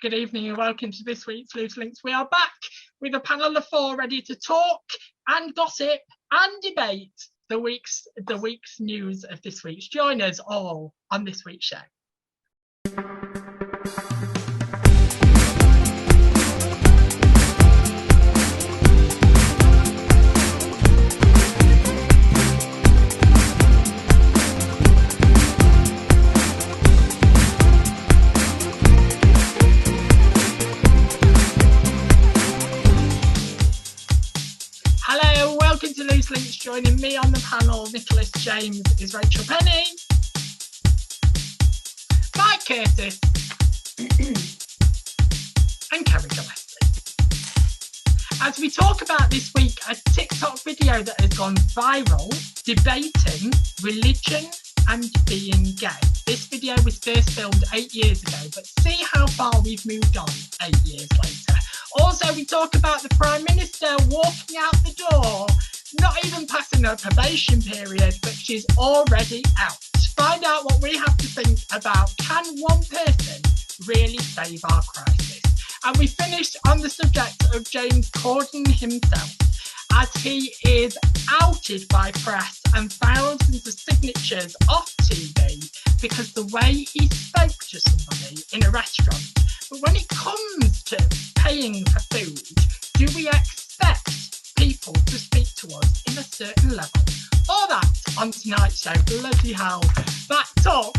Good evening and welcome to this week's Loose Links. We are back with a panel of four ready to talk and gossip and debate the week's news of this week. Join us all on this week's show. Welcome to Loose Links. Joining me on the panel, Nicholas James, is Rachel Penny, Mike Curtis, and Kerry Gillespie. As we talk about this week, a TikTok video that has gone viral debating religion and being gay. This video was first filmed 8 years ago, but see how far we've moved on 8 years later. Also, we talk about the Prime Minister walking out the door, not even passing her probation period, but she's already out. Find out what we have to think about, can one person really save our crisis? And we finished on the subject of James Corden himself, as he is outed by press and thousands of signatures off TV because the way he spoke to somebody in a restaurant. But when it comes to paying for food, do we expect people to speak to us in a certain level? All that on tonight's show. Bloody hell. That took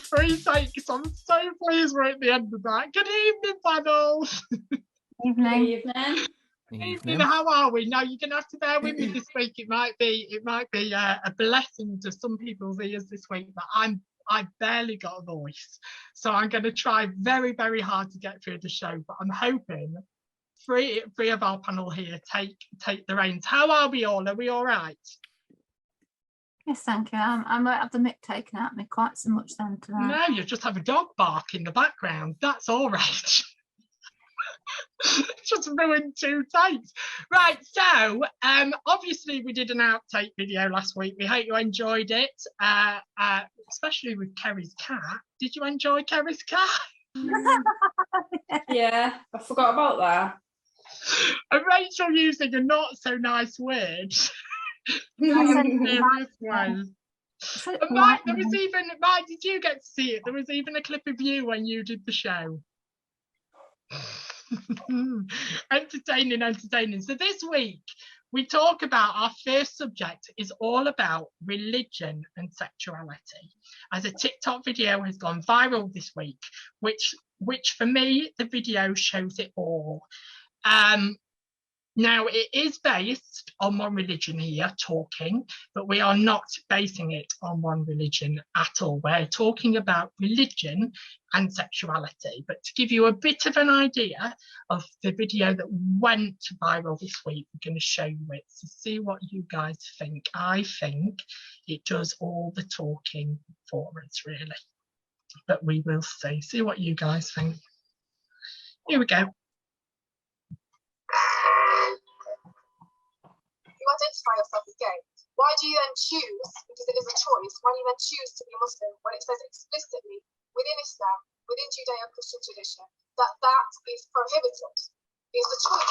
3 takes. I'm so pleased we're at the end of that. Good evening, panel. Evening. Evening. How are we? Now you're gonna have to bear with me this week. It might be a blessing to some people's ears this week, but I barely got a voice, so I'm going to try very, very hard to get through the show. But I'm hoping three of our panel here take the reins. How are we all? Are we all right? Yes, thank you. I might have the mic taken out of me quite so much then tonight. No, you just have a dog bark in the background. That's all right. Just ruined 2 takes. Right, so obviously we did an outtake video last week. We hope you enjoyed it, especially with Kerry's cat. Did you enjoy Kerry's cat? Yeah, I forgot about that. And Rachel using a not so nice word. And Mike, Mike, did you get to see it? There was even a clip of you when you did the show. Entertaining. So this week we talk about, our first subject is all about religion and sexuality, as a TikTok video has gone viral this week, which for me, the video shows it all. Now, it is based on one religion here talking, but we are not basing it on one religion at all. We're talking about religion and sexuality. But to give you a bit of an idea of the video that went viral this week, we're going to show you it to see what you guys think. I think it does all the talking for us, really. But we will see. See what you guys think. Here we go. You identify yourself as gay. Why do you then choose, because it is a choice, why do you then choose to be Muslim when it says explicitly within Islam, within Judeo-Christian tradition, that is prohibited? Is the choice.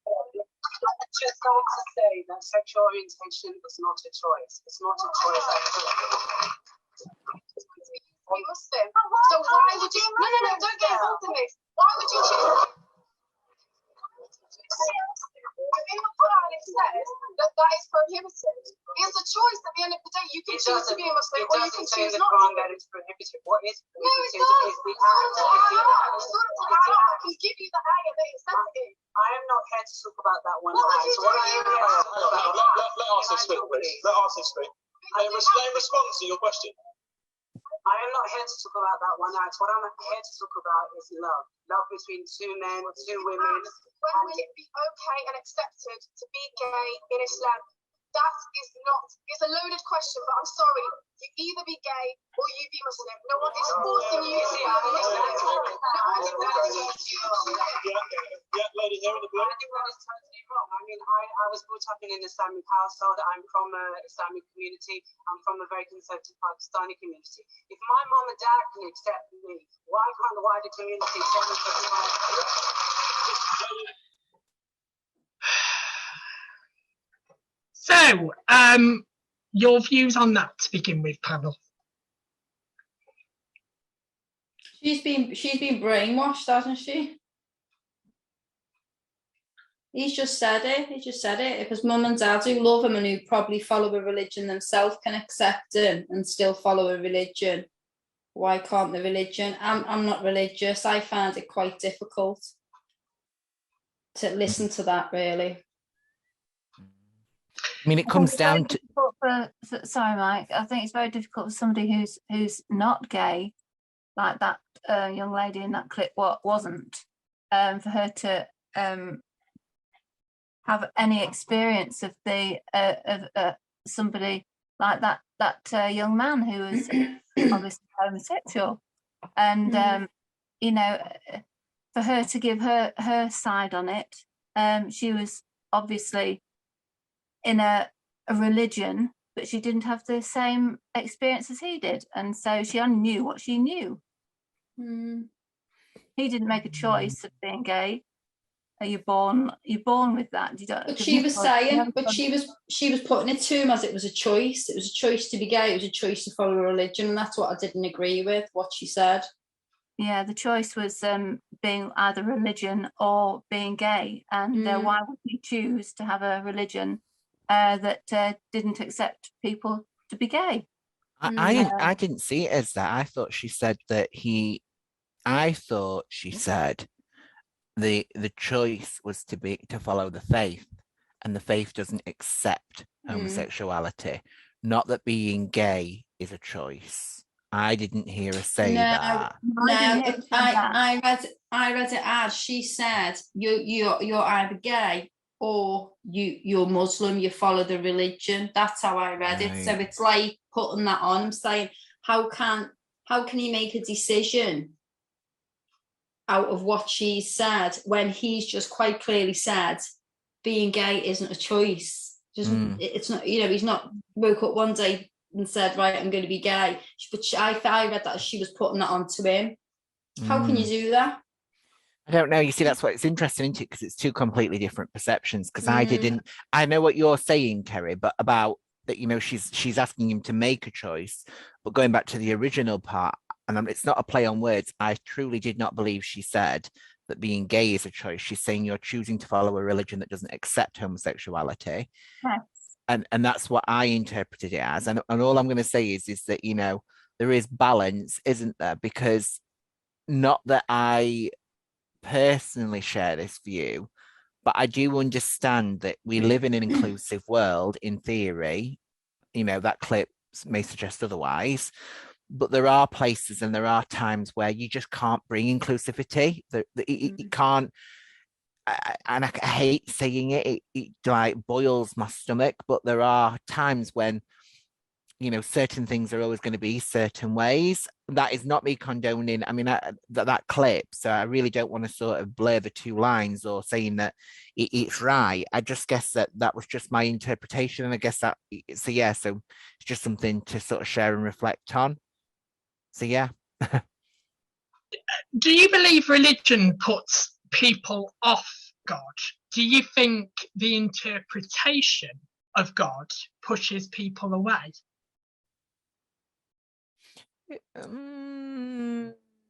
I'm just going to say that sexual orientation is not a choice. It's not a choice at all. Muslim. So why would you? No, don't get involved in this. Why would you choose? In the Quran it says that is prohibited. It's a choice. At the end of the day, you can choose to be a Muslim or you can choose not to. It doesn't say in the Quran that it's prohibited. What is prohibited is the act. I can give you the ayah that it says it. I am not here to talk about that one. What would you do? Let us speak, please. Let us speak. In response to your question. I am not here to talk about that one act. What I'm here to talk about is love. Love between 2 men, 2 women. When will it be okay and accepted to be gay in Islam? That is not, it's a loaded question, but I'm sorry. You either be gay or you be Muslim. No one is forcing you to be Muslim. No one is forcing you to be Yeah, lady here in the blue. I think that is totally wrong. I mean, I was brought up in an Islamic household. I'm from an Islamic community. I'm from a very conservative Pakistani community. If my mom and dad can accept me, why can't the wider community accept me? So, your views on that to begin with, panel? She's been brainwashed, hasn't she? He's just said it. Because mum and dad who love him and who probably follow a religion themselves can accept him and still follow a religion. Why can't the religion? I'm not religious. I find it quite difficult to listen to that, really. I mean, it comes down to. Sorry, Mike. I think it's very difficult for somebody who's not gay, like that young lady in that clip wasn't, for her to have any experience of somebody like that young man who was obviously homosexual, and you know, for her to give her side on it, she was obviously in a religion, but she didn't have the same experience as he did, and so she only knew what she knew. He didn't make a choice of being gay. You're born with that. You don't. But she was saying, she was putting it to him as it was a choice. It was a choice to be gay. It was a choice to follow a religion, and that's what I didn't agree with. What she said. Yeah, the choice was being either religion or being gay, and why would you choose to have a religion that didn't accept people to be gay? I didn't see it as that. I thought she said that the choice was to follow the faith, and the faith doesn't accept homosexuality. Not that being gay is a choice. I didn't hear her say that. No, I read it as she said, you're either gay or you're Muslim, you follow the religion. That's how I read it. So it's like putting that on. I'm saying, how can he make a decision out of what she said when he's just quite clearly said being gay isn't a choice? It's not, he's not woke up one day and said, right, I'm going to be gay. But I read that she was putting that onto him. How can you do that? I don't know. You see, that's what's interesting, isn't it? Because it's two completely different perceptions. Because I know what you're saying, Kerry, but about that, she's asking him to make a choice. But going back to the original part, and it's not a play on words, I truly did not believe she said that being gay is a choice. She's saying you're choosing to follow a religion that doesn't accept homosexuality. Yes. And that's what I interpreted it as. And all I'm going to say is that, there is balance, isn't there? Because not that I personally share this view, but I do understand that we live in an inclusive world in theory. That clip may suggest otherwise, but there are places and there are times where you just can't bring inclusivity. It can't. And I hate saying it, it like boils my stomach, but there are times when, certain things are always going to be certain ways. That is not me condoning, that clip. So I really don't want to sort of blur the two lines or saying that it's right. I just guess that was just my interpretation. And I guess so it's just something to sort of share and reflect on. So, yeah. Do you believe religion puts people off God? Do you think the interpretation of God pushes people away?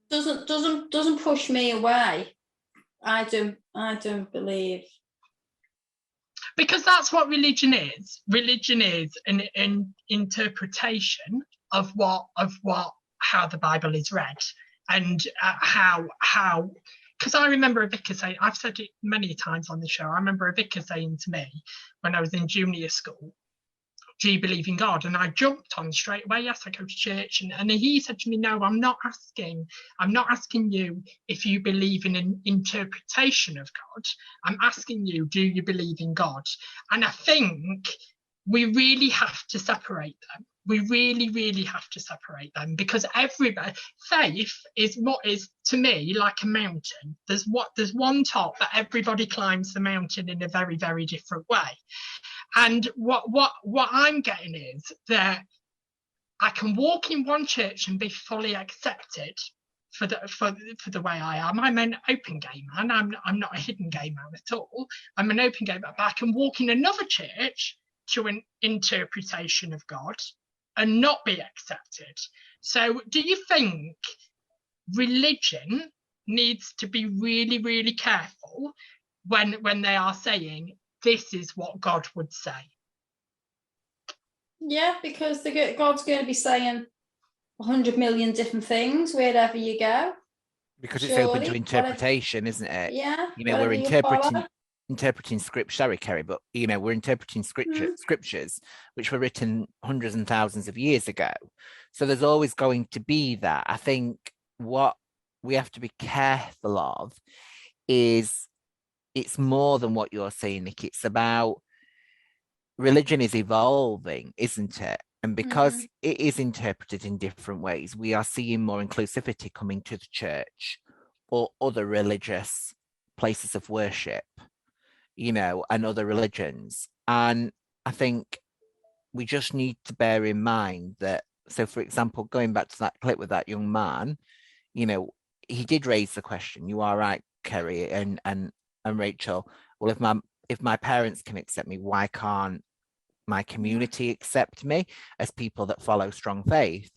Doesn't push me away. I don't believe. Because that's what religion is. Religion is an interpretation of how the Bible is read, and how. Because I remember a vicar saying, I've said it many times on the show, I remember a vicar saying to me when I was in junior school, do you believe in God? And I jumped on straight away, yes, I go to church. And he said to me, no, I'm not asking you if you believe in an interpretation of God. I'm asking you, do you believe in God? And I think we really have to separate them. We really, really have to separate them, because everybody, faith is what is, to me, like a mountain. There's one top, but everybody climbs the mountain in a very, very different way. And what I'm getting is that I can walk in one church and be fully accepted for the way I am. I'm an open gay man. I'm not a hidden gay man at all. I'm an open gay man, but I can walk in another church to an interpretation of God and not be accepted. So do you think religion needs to be really, really careful when they are saying this is what God would say? Yeah, because God's going to be saying 100 million different things wherever you go. Because it's open to interpretation, isn't it? Yeah. You know, we're interpreting scripture. Sorry, Kerry, but you know, we're interpreting scriptures which were written hundreds and thousands of years ago. So there's always going to be that. I think what we have to be careful of is it's more than what you're saying, Nick. It's about religion is evolving, isn't it? And because it is interpreted in different ways, we are seeing more inclusivity coming to the church or other religious places of worship, you know, and other religions. And I think we just need to bear in mind that, so for example, going back to that clip with that young man, you know, he did raise the question, you are right, Kerry and Rachel, well, if my parents can accept me, why can't my community accept me as people that follow strong faith?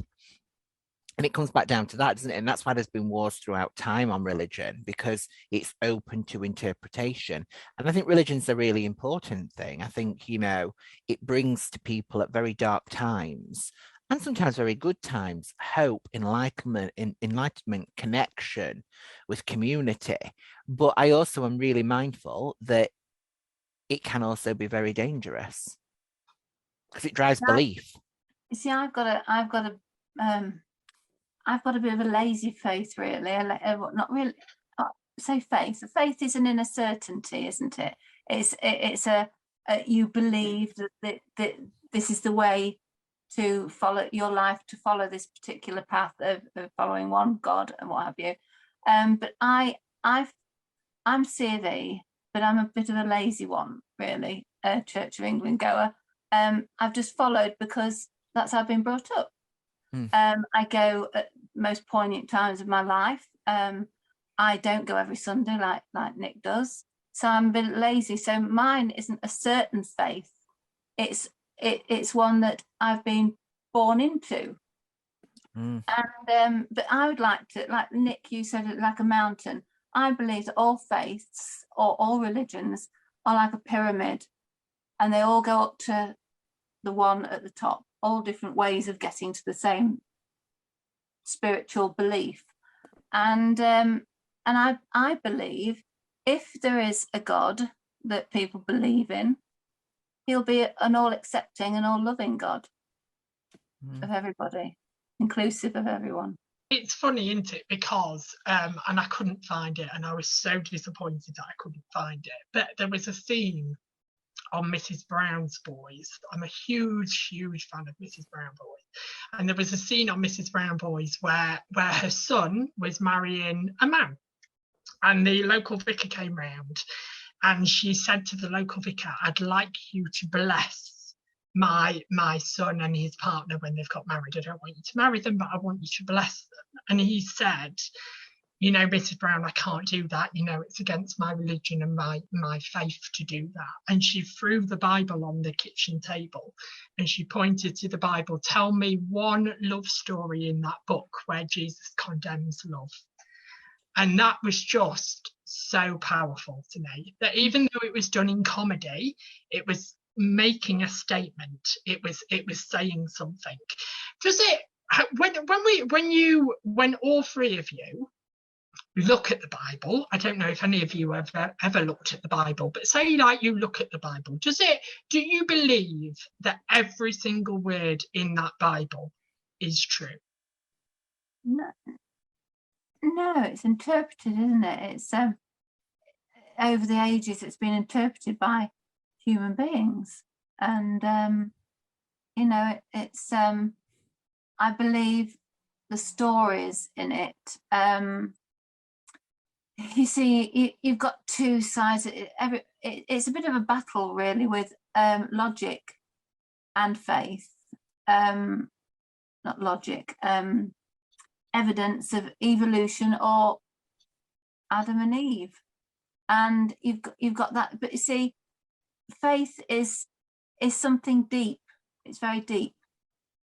And it comes back down to that, doesn't it? And that's why there's been wars throughout time on religion, because it's open to interpretation. And I think religion's a really important thing. I think, you know, it brings to people at very dark times and sometimes very good times hope, enlightenment, connection with community. But I also am really mindful that it can also be very dangerous, because it drives belief. You see, I've got a bit of a lazy faith, really. Not really. Say faith. Faith is an inner certainty, isn't it? It's a you believe that this is the way to follow your life, to follow this particular path of following one God and what have you. But I'm CV, but I'm a bit of a lazy one, really. A Church of England goer. I've just followed because that's how I've been brought up. I go at most poignant times of my life. I don't go every Sunday like Nick does. So I'm a bit lazy. So mine isn't a certain faith. It's one that I've been born into. And but I would like to, like Nick, you said it, like a mountain. I believe that all faiths or all religions are like a pyramid, and they all go up to the one at the top, all different ways of getting to the same spiritual belief. And I believe if there is a God that people believe in, he'll be an all accepting and all loving God of everybody, inclusive of everyone. It's funny, isn't it? Because and I couldn't find it, and I was so disappointed that I couldn't find it, but there was a scene on Mrs. Brown's Boys. I'm a huge fan of Mrs. Brown Boys, and there was a scene on Mrs. Brown Boys where her son was marrying a man, and the local vicar came round, and she said to the local vicar, "I'd like you to bless my son and his partner when they've got married. I don't want you to marry them, but I want you to bless them." And he said, "You know, Mrs. Brown, I can't do that. You know, it's against my religion and my faith to do that." And she threw the Bible on the kitchen table and she pointed to the Bible. "Tell me one love story in that book where Jesus condemns love." And that was just so powerful to me, that even though it was done in comedy, it was making a statement. It was saying something. Does it, when all three of you look at the Bible, I don't know if any of you have ever looked at the Bible, but say like you look at the Bible, do you believe that every single word in that Bible is true? No, it's interpreted, isn't it? It's over the ages, it's been interpreted by human beings. And you know, it's I believe the stories in it. You see, you've got two sides. It's a bit of a battle, really, with logic and faith. Not logic, evidence of evolution or Adam and Eve, and you've got that. But you see, faith is something deep. It's very deep,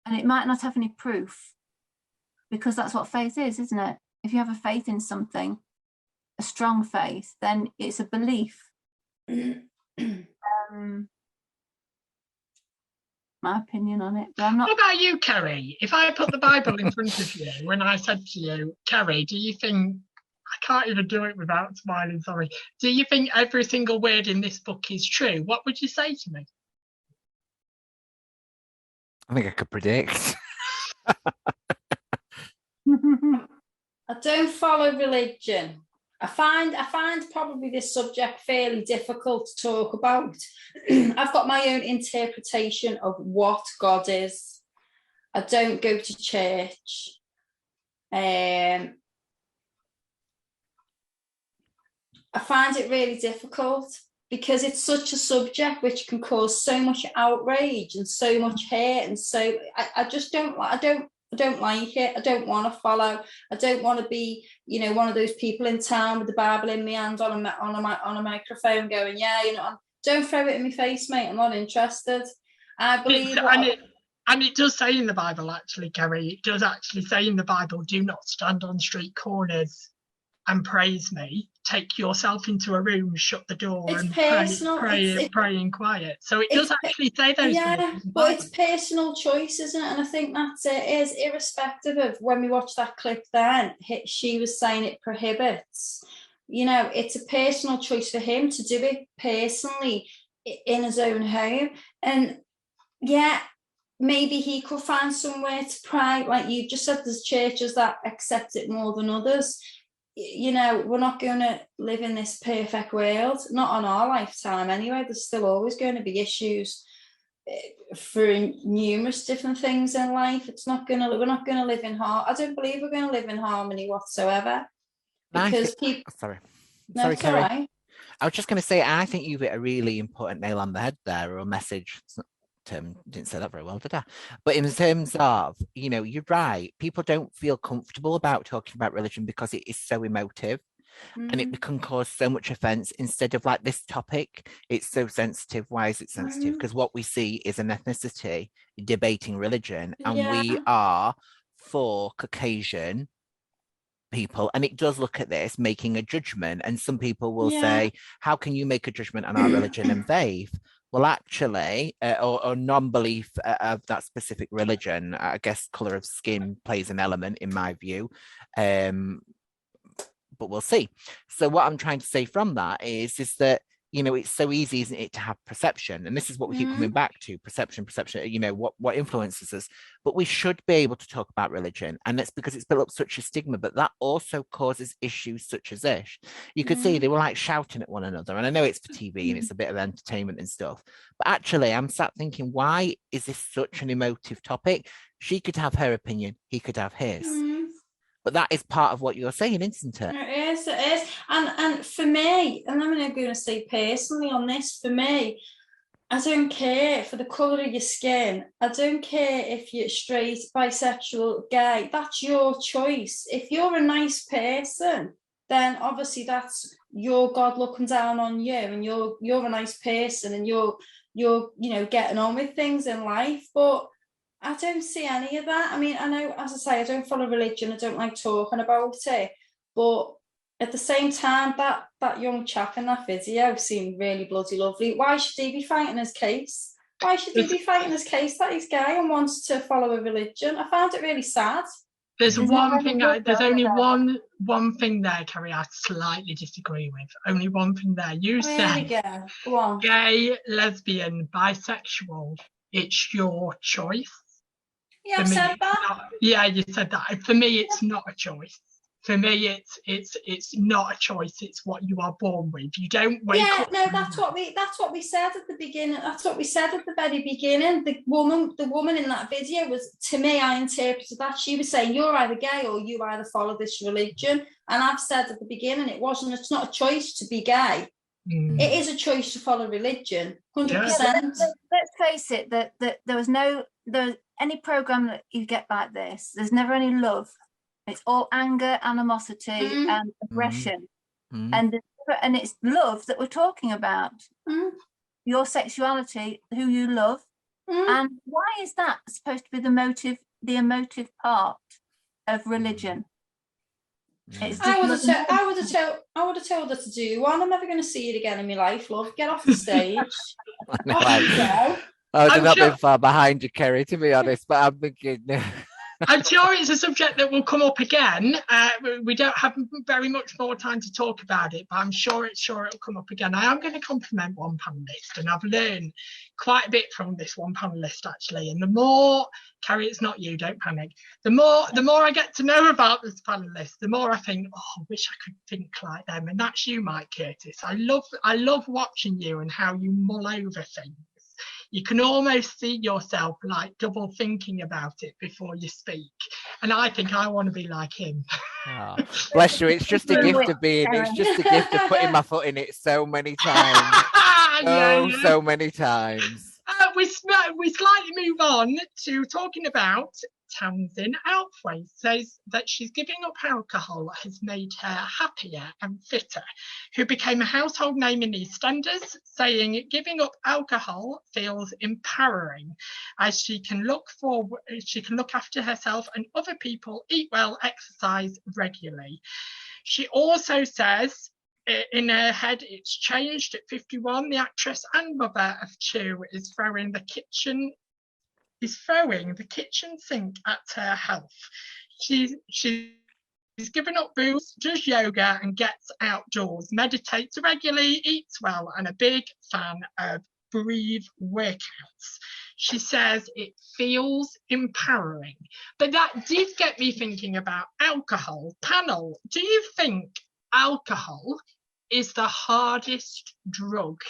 and it might not have any proof, because that's what faith is, isn't it? If you have a faith in something, a strong faith, then it's a belief. My opinion on it, but I'm not. What about you, Kerry? If I put the Bible in front of you and I said to you, Kerry, do you think, I can't even do it without smiling, sorry, do you think every single word in this book is true? What would you say to me? I think I could predict. I don't follow religion. I find probably this subject fairly difficult to talk about. I've got my own interpretation of what God is. I don't go to church. I find it really difficult because it's such a subject which can cause so much outrage and so much hate, and so I just don't like it. I don't want to follow. I don't want to be, you know, one of those people in town with the Bible in my hand on a microphone going, yeah, you know, don't throw it in my face, mate. I'm not interested. I believe. And it does say in the Bible, actually, Kerry, it does actually say in the Bible, do not stand on street corners and praise me. Take yourself into a room, shut the door, it's and personal. pray in quiet. So it does actually say those things. But it's personal choice, isn't it? And I think that's it. Is irrespective of when we watched that clip. Then she was saying it prohibits. You know, it's a personal choice for him to do it personally in his own home, and yeah. Maybe he could find somewhere to pray, like you just said. There's churches that accept it more than others. You know, we're not going to live in this perfect world, not on our lifetime anyway. There's still always going to be issues for numerous different things in life. We're not going to live in harmony. I don't believe we're going to live in harmony whatsoever. Because Sorry, Kerry. Right. I was just going to say, I think you've hit a really important nail on the head there, or a message. Didn't say that very well, did I? But in terms of, you know, you're right. People don't feel comfortable about talking about religion because it is so emotive, and it can cause so much offense. Instead of like this topic, it's so sensitive. Why is it sensitive? Because what we see is an ethnicity debating religion, and we are for Caucasian people, and it does look at this making a judgment. And some people will say, how can you make a judgment on our religion and faith? Well, actually, or non-belief of that specific religion, I guess colour of skin plays an element in my view, but we'll see. So what I'm trying to say from that is that, you know, it's so easy, isn't it, to have perception, and this is what we keep coming back to: perception. You know, what influences us. But we should be able to talk about religion, and that's because it's built up such a stigma. But that also causes issues such as this. You could see they were like shouting at one another, and I know it's for TV and it's a bit of entertainment and stuff. But actually, I'm sat thinking, why is this such an emotive topic? She could have her opinion, he could have his. But that is part of what you're saying, isn't it? It is. And for me, and I'm going to say personally on this, for me, I don't care for the colour of your skin. I don't care if you're straight, bisexual, gay. That's your choice. If you're a nice person, then obviously that's your God looking down on you, and you're a nice person, and you're you know, getting on with things in life. But I don't see any of that. I mean, I know, as I say, I don't follow religion. I don't like talking about it. But at the same time, that young chap in that video seemed really bloody lovely. Why should he be fighting his case? Why should he be fighting his case that he's gay and wants to follow a religion? I found it really sad. There's one thing. There's only one thing there, Kerry, I slightly disagree with. Only one thing there. You said go on. Gay, lesbian, bisexual. It's your choice. Yeah, I've said that. You said that. For me, it's not a choice. For me, it's not a choice. It's what you are born with. You don't wake up. No, that's what we said at the beginning. That's what we said at the very beginning. The woman in that video was, to me, I interpreted that she was saying, you're either gay or you either follow this religion. And I've said at the beginning, it's not a choice to be gay. It is a choice to follow religion, 100%. Yeah, let's face it, that there was any program that you get like this, there's never any love. It's all anger, animosity, and aggression, and it's love that we're talking about. Your sexuality, who you love, and why is that supposed to be the emotive part of religion? I would have told her to do one. I'm never going to see it again in my life, love. Get off the stage. I would have not been far behind you, Kerry, to be honest, but I'm thinking. I'm sure it's a subject that will come up again. We don't have very much more time to talk about it, but I'm sure it'll come up again. I am going to compliment one panellist, and I've learned quite a bit from this one panellist actually. And the more, Kerry, it's not you, don't panic. The more I get to know about this panellist, the more I think, oh, I wish I could think like them. And that's you, Mike Curtis. I love watching you and how you mull over things. You can almost see yourself like double thinking about it before you speak. And I think I want to be like him. Oh, bless you. It's just a gift of being, it's just a gift of putting my foot in it so many times. So many times. We slightly move on to talking about Tamsin Outhwaite. Says that she's giving up alcohol has made her happier and fitter, who became a household name in EastEnders, saying giving up alcohol feels empowering as she can look after herself and other people, eat well, exercise regularly. She also says in her head it's changed at 51. The actress and mother of two is throwing the kitchen sink at her health. She's given up booze, does yoga and gets outdoors, meditates regularly, eats well, and a big fan of Breathe workouts. She says it feels empowering. But that did get me thinking about alcohol. Panel, do you think alcohol is the hardest drug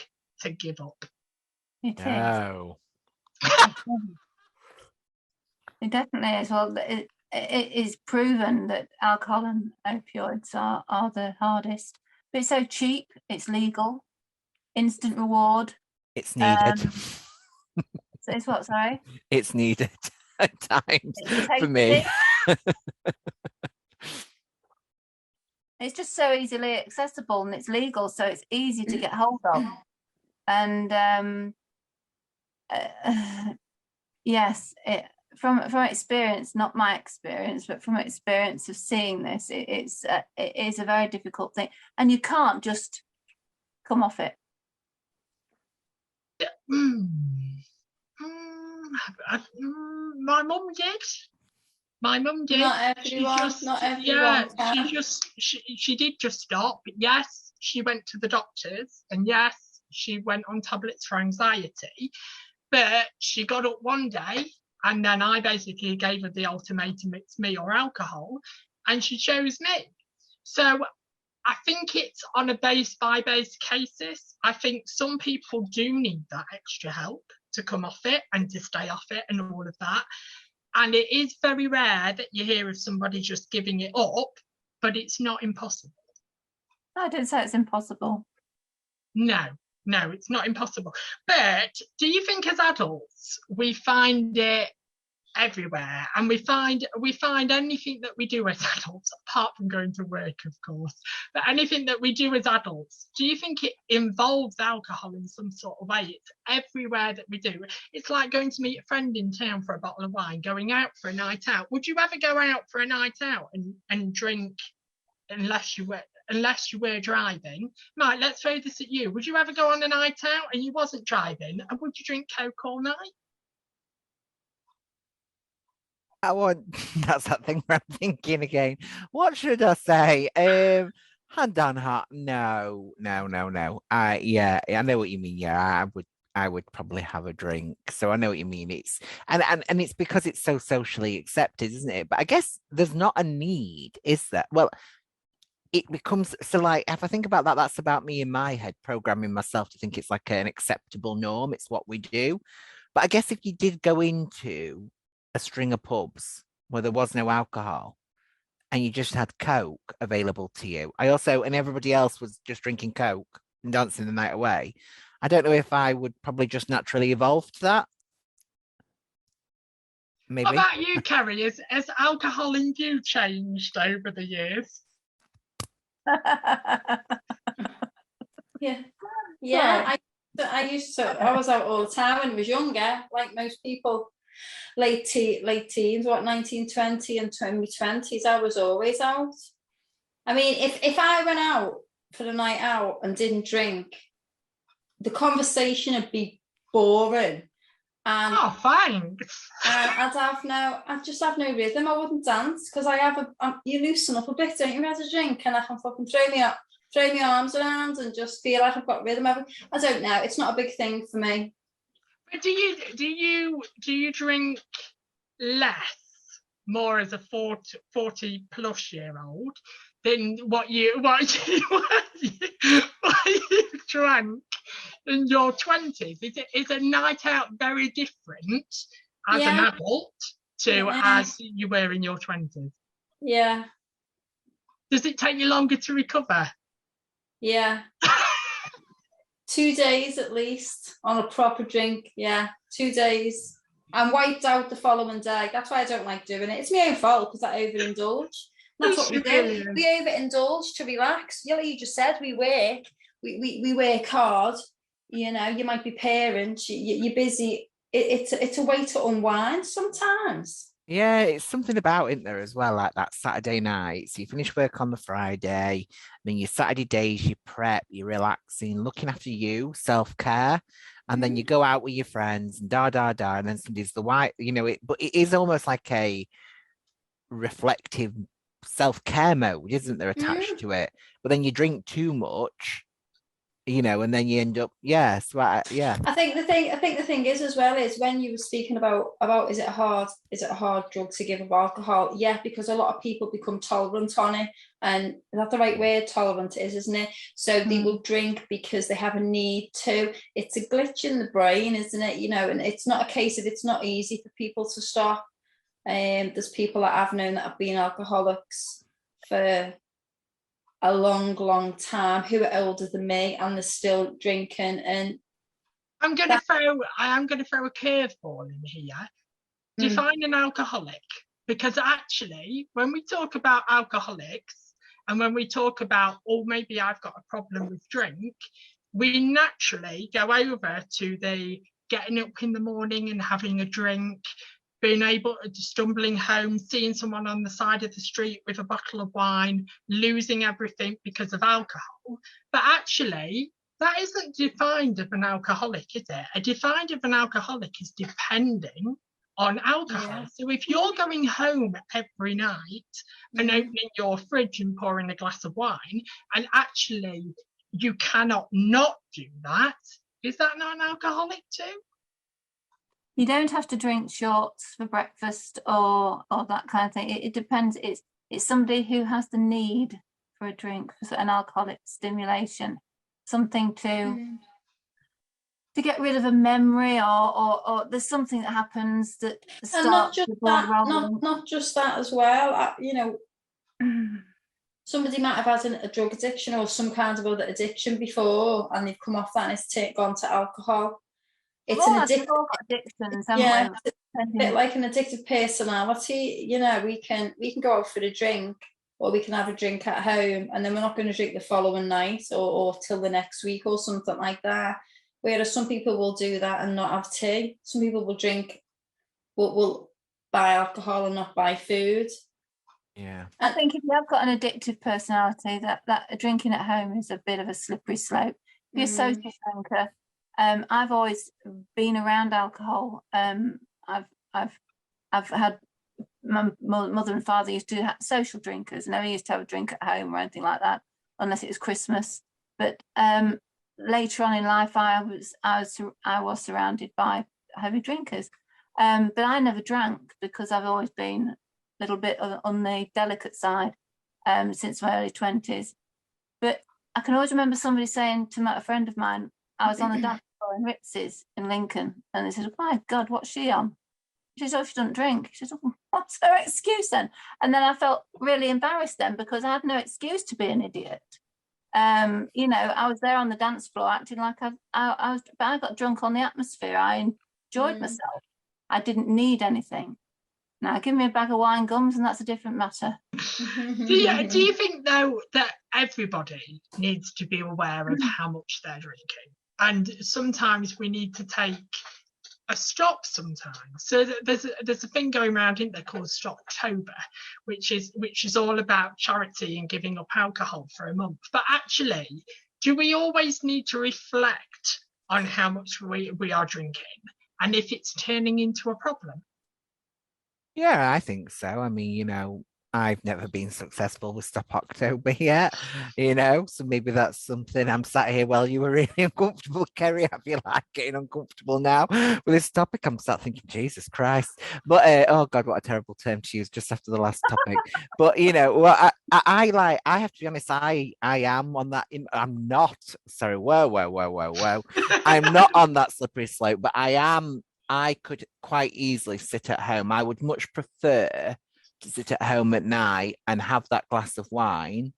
to give up? It is. No. It definitely is. Well, it is proven that alcohol and opioids are the hardest. But it's so cheap, it's legal, instant reward. It's needed. So it's what, sorry? It's needed at times for me. It's just so easily accessible and it's legal, so it's easy to get hold of. And yes, from experience, not my experience, but from experience of seeing this, it is a very difficult thing, and you can't just come off it. My mum did. Not everyone. She did just stop. Yes, she went to the doctors, and yes, she went on tablets for anxiety. But she got up one day, and then I basically gave her the ultimatum: it's me or alcohol, and she chose me. So I think it's on a base-by-base cases. I think some people do need that extra help to come off it and to stay off it and all of that. And it is very rare that you hear of somebody just giving it up, but it's not impossible. I don't say it's impossible. No, it's not impossible. But do you think as adults we find it everywhere, and we find anything that we do as adults, apart from going to work, of course, but anything that we do as adults, do you think it involves alcohol in some sort of way? It's everywhere that we do. It's like going to meet a friend in town for a bottle of wine, going out for a night out. Would you ever go out for a night out and drink unless you were driving? Mike, let's throw this at you. Would you ever go on a night out and you wasn't driving, and would you drink Coke all night? That's that thing where I'm thinking again. What should I say? Hand on heart. No. I know what you mean. Yeah, I would probably have a drink. So I know what you mean. It's and it's because it's so socially accepted, isn't it? But I guess there's not a need, is there? Well, it becomes so like if I think about that, that's about me in my head, programming myself to think it's like an acceptable norm. It's what we do. But I guess if you did go into a string of pubs where there was no alcohol and you just had Coke available to you, and everybody else was just drinking Coke and dancing the night away, I don't know if I would probably just naturally evolve to that. Maybe. What about you, Kerry? Has alcohol in you changed over the years? Yeah. I was out all the time when I was younger, like most people, late teens, 1920 and 2020s. I was always out. I mean, if I went out for the night out and didn't drink, the conversation would be boring. And thanks. I'd just have no rhythm. I wouldn't dance because you loosen up a bit, don't you, as a drink, and I can fucking throw my arms around and just feel like I've got rhythm. I don't know. It's not a big thing for me. But do you drink less, more as a 40 plus year old than what you drank in your 20s? Is a night out very different as an adult to as you were in your 20s? Yeah. Does it take you longer to recover? Yeah. 2 days at least on a proper drink. Yeah, 2 days. I'm wiped out the following day. That's why I don't like doing it. It's my own fault because I overindulge. That's what we do. We overindulge to relax. Like you just said, we work. We work hard. You know, you might be parents. You're busy. It's a way to unwind sometimes. Yeah, it's something about it there as well, like that Saturday night. So you finish work on the Friday, then your Saturday days, you prep, you're relaxing, looking after you, self-care, and then you go out with your friends and and then Sunday's the white, but it is almost like a reflective self-care mode, isn't there, attached to it? But then you drink too much, and then you end up, I think the thing is as well is when you were speaking about is it a hard drug to give of alcohol? Yeah, because a lot of people become tolerant on it, and that's the right word, tolerant isn't it? So they will drink because they have a need to. It's a glitch in the brain, isn't it? And it's not a case of, it's not easy for people to stop. There's people that I've known that have been alcoholics for a long time who are older than me and they're still drinking. And I'm going to throw a curveball in here. Define an alcoholic, because actually when we talk about alcoholics and when we talk about, maybe I've got a problem with drink, we naturally go over to the getting up in the morning and having a drink, being able to stumbling home, seeing someone on the side of the street with a bottle of wine, losing everything because of alcohol. But actually, that isn't defined of an alcoholic, is it? A defined of an alcoholic is depending on alcohol. Yeah. So if you're going home every night and opening your fridge and pouring a glass of wine, and actually you cannot not do that, is that not an alcoholic too? You don't have to drink shorts for breakfast or that kind of thing. It depends. It's somebody who has the need for a drink, for an alcoholic stimulation, something to get rid of a memory or there's something that happens that starts not just that as well. Somebody might have had a drug addiction or some kind of other addiction before, and they've come off that and it's gone to alcohol. It's an addictions, it's a bit like an addictive personality. We can go out for a drink, or we can have a drink at home, and then we're not going to drink the following night or till the next week or something like that. Whereas some people will do that and not have tea. Some people will drink, will buy alcohol and not buy food. Yeah, I think if you have got an addictive personality, that drinking at home is a bit of a slippery slope. If you're a social drinker. I've always been around alcohol. I've had my mother and father used to have social drinkers. Never used to have a drink at home or anything like that, unless it was Christmas. But later on in life, I was surrounded by heavy drinkers, but I never drank because I've always been a little bit on the delicate side since my early 20s. But I can always remember somebody saying to a friend of mine, I was on the dance floor in Ritz's in Lincoln, and they said, "My God, what's she on?" She said, "Oh, she doesn't drink." She said, "Oh, what's her excuse then?" And then I felt really embarrassed then because I had no excuse to be an idiot. You know, I was there on the dance floor acting like I was, but I got drunk on the atmosphere. I enjoyed myself. I didn't need anything. Now, give me a bag of wine gums and that's a different matter. Do you think, though, that everybody needs to be aware of how much they're drinking? And sometimes we need to take a stop sometimes. So there's a thing going around, isn't there, called Stoptober, which is all about charity and giving up alcohol for a month. But actually, do we always need to reflect on how much we are drinking and if it's turning into a problem? Yeah, I think so. I mean, you know, I've never been successful with Stop October yet, you know, so maybe that's something. I'm sat here while you were really uncomfortable, Kerry. I feel like getting uncomfortable now with this topic. I'm sat thinking, Jesus Christ. But, oh God, what a terrible term to use just after the last topic. But, you know, well, I have to be honest, I am on that. I'm not, sorry, whoa. I'm not on that slippery slope, but I could quite easily sit at home. I would much prefer to sit at home at night and have that glass of wine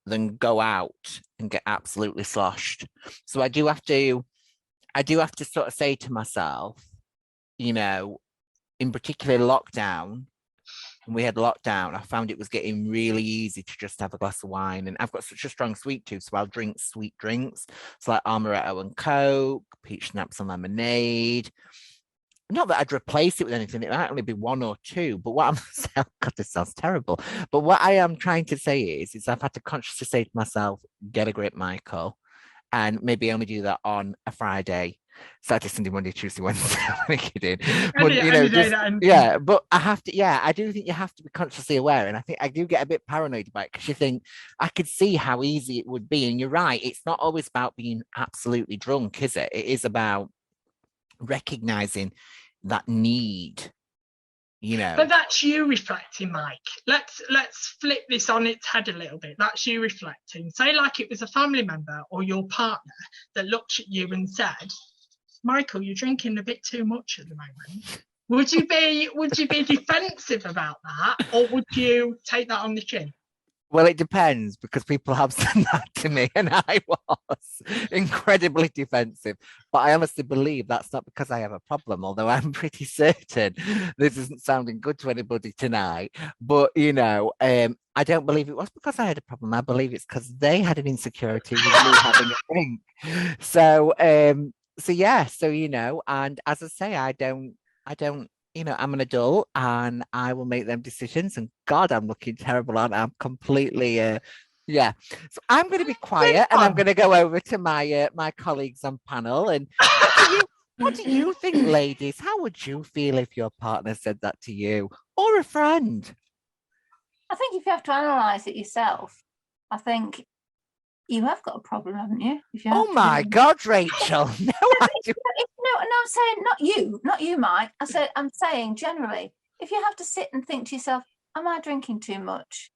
than go out and get absolutely sloshed. So I do have to sort of say to myself, you know, in particular lockdown, when we had lockdown, I found it was getting really easy to just have a glass of wine. And I've got such a strong sweet tooth, so I'll drink sweet drinks. So like Amaretto and Coke, peach schnapps and lemonade. Not that I'd replace it with anything, it might only be one or two, but what I'm saying, God, this sounds terrible. But what I am trying to say is I've had to consciously say to myself, get a grip, Michael, and maybe only do that on a Friday, Saturday, Sunday, Monday, Tuesday, Wednesday. I'm kidding. But, you know, yeah, but I do think you have to be consciously aware. And I think I do get a bit paranoid about it because you think, I could see how easy it would be. And you're right, it's not always about being absolutely drunk, is it? It is about recognizing that need, you know. But that's you reflecting, Mike. Let's flip this on its head a little bit. That's you reflecting. Say like it was a family member or your partner that looked at you and said, "Michael, you're drinking a bit too much at the moment." Would you be defensive about that, or would you take that on the chin? Well, it depends, because people have said that to me and I was incredibly defensive. But I honestly believe that's not because I have a problem, although I'm pretty certain this isn't sounding good to anybody tonight. But, you know, I don't believe it was because I had a problem. I believe it's because they had an insecurity with me having a drink. So, you know, and as I say, I don't, you know, I'm an adult and I will make them decisions. And God, I'm looking terrible, aren't I? I'm completely, yeah. So I'm going to be quiet and I'm going to go over to my my colleagues on panel. And what do you think, ladies? How would you feel if your partner said that to you or a friend? I think if you have to analyse it yourself, I think you have got a problem, haven't you? Oh my God, Rachel! No, I do. No, I'm saying not you, Mike. I'm saying generally, if you have to sit and think to yourself, "Am I drinking too much?"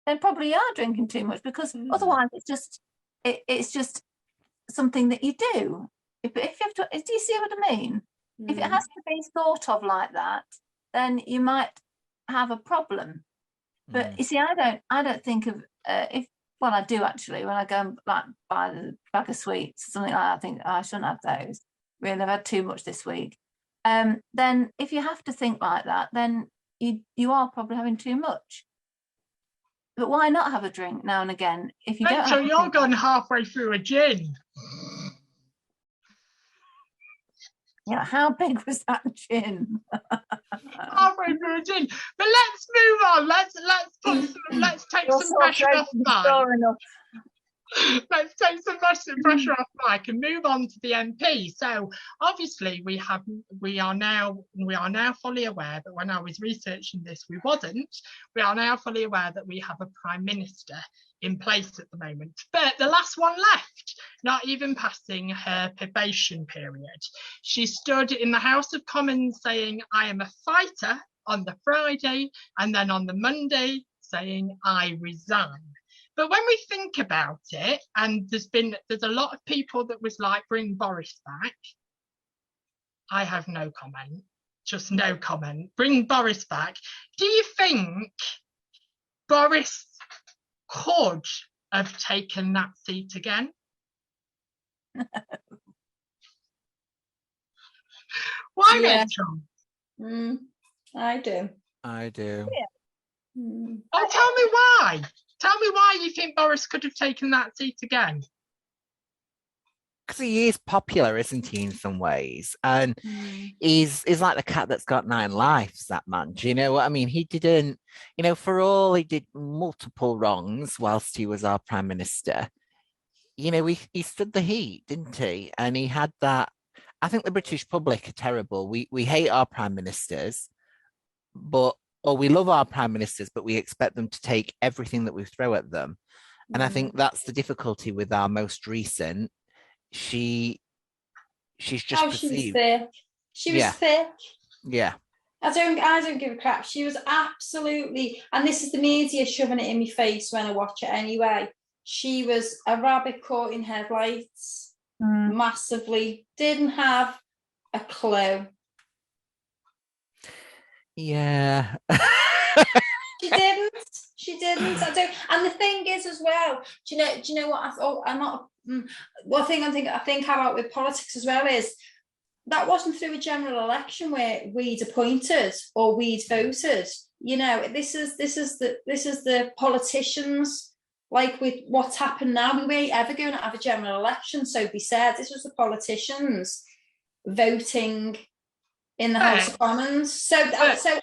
Then probably you are drinking too much, because otherwise it's just something that you do. If you have to, do you see what I mean? If it has to be thought of like that, then you might have a problem. But you see, I don't think of well, I do actually. When I go and like buy the bag of sweets or something like that, I think I shouldn't have those. Really, I've had too much this week. Then if you have to think like that, then you are probably having too much. But why not have a drink now and again if you don't? So you're gone halfway through a gin. Yeah, how big was that gin? Halfway through a gin. But let's move on. Let's take some pressure off Mike. Let's take some pressure off Mike and move on to the MP. So obviously we are now fully aware that when I was researching this, we are now fully aware that we have a Prime Minister in place at the moment, but the last one left, not even passing her probation period. She stood in the House of Commons saying, "I am a fighter," on the Friday, and then on the Monday saying, "I resign." But when we think about it, and there's a lot of people that was like, "Bring Boris back." I have no comment, just no comment. Bring Boris back. Do you think Boris could have taken that seat again? Why, Yeah. Rachel? I do. I do. Oh, tell me why. Tell me why you think Boris could have taken that seat again. Because he is popular, isn't he, in some ways? And he's like the cat that's got 9 lives, that man. Do you know what I mean? He didn't, for all he did multiple wrongs whilst he was our Prime Minister, he stood the heat, didn't he? And he had that. I think the British public are terrible. We hate our Prime Ministers, or we love our Prime Ministers, but we expect them to take everything that we throw at them. And I think that's the difficulty with our most recent. She's just perceived. She was thick. She was thick. Yeah. I don't give a crap. She was absolutely, and this is the media shoving it in my face when I watch it anyway. She was a rabbit caught in headlights, massively. Didn't have a clue. Yeah. She didn't. I don't. And the thing is, as well, do you know what I thought? I'm not. One thing I think about with politics as well is that wasn't through a general election where we'd appointed or we'd voted. This is the politicians. Like with what's happened now, we ain't ever going to have a general election. So be said, this was the politicians voting in the House of Commons. So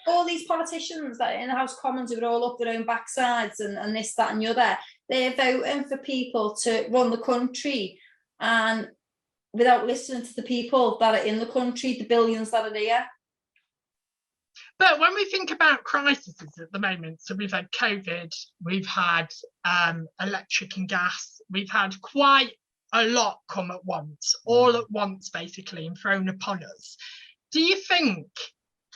all these politicians that are in the House of Commons who are all up their own backsides and this, that and the other, they're voting for people to run the country, and without listening to the people that are in the country, the billions that are there. But when we think about crises at the moment, so we've had COVID, we've had electric and gas, we've had quite a lot come at once, all at once basically, and thrown upon us. Do you think,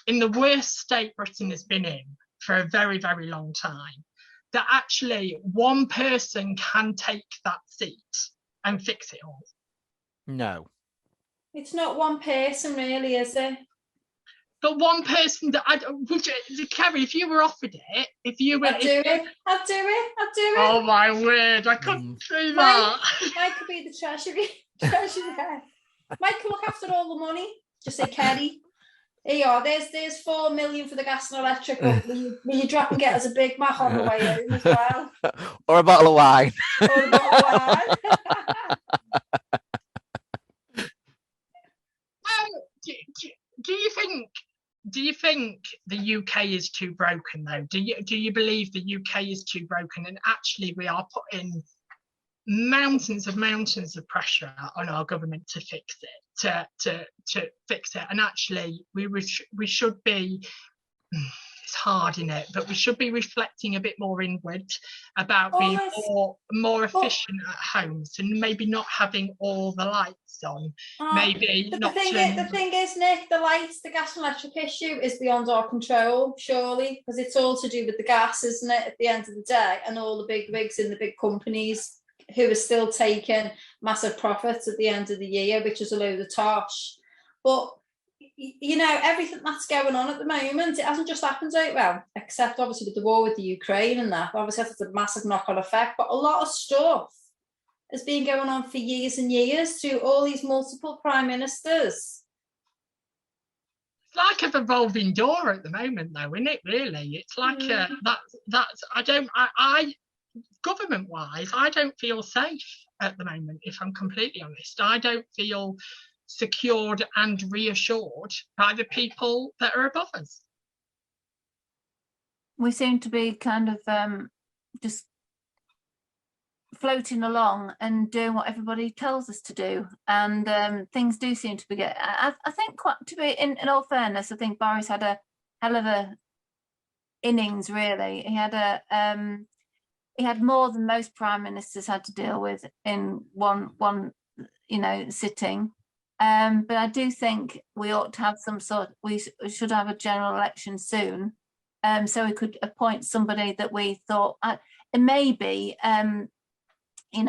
in the worst state Britain has been in for a very, very long time, that actually one person can take that seat and fix it all? No. It's not one person, really, is it? But one person that Kerry, if you were offered it, I'd do it. Oh my word, I couldn't see that. Mike could be the treasury head. Mike could look after all the money. Just say, Kerry, here you are, there's 4 million for the gas and electric. Will you drop and get us a Big Mac on the way home as well? Or a bottle of wine. Or a bottle of wine. Do you think the UK is too broken though? Do you believe the UK is too broken, and actually we are putting mountains of pressure on our government to fix it, to fix it, and actually we should be, it's hard in it, but we should be reflecting a bit more inward about being more efficient at homes, and maybe not having all the lights on. The thing is, Nick, the gas and electric issue is beyond our control, surely, because it's all to do with the gas, isn't it, at the end of the day, and all the big rigs in the big companies who are still taking massive profits at the end of the year, which is a load of tosh. But everything that's going on at the moment, it hasn't just happened out well, except obviously with the war with the Ukraine and that. Obviously, that's a massive knock-on effect. But a lot of stuff has been going on for years and years through all these multiple prime ministers. It's like a revolving door at the moment, though, isn't it? Really, it's like government-wise, I don't feel safe at the moment. If I'm completely honest, I don't feel secured and reassured by the people that are above us. We seem to be kind of just floating along and doing what everybody tells us to do, and things do seem to be getting. I think, quite to be in all fairness, I think Boris had a hell of a innings. Really, he had more than most prime ministers had to deal with in one sitting. But I do think we ought to have we should have a general election soon, so we could appoint somebody that we thought maybe. He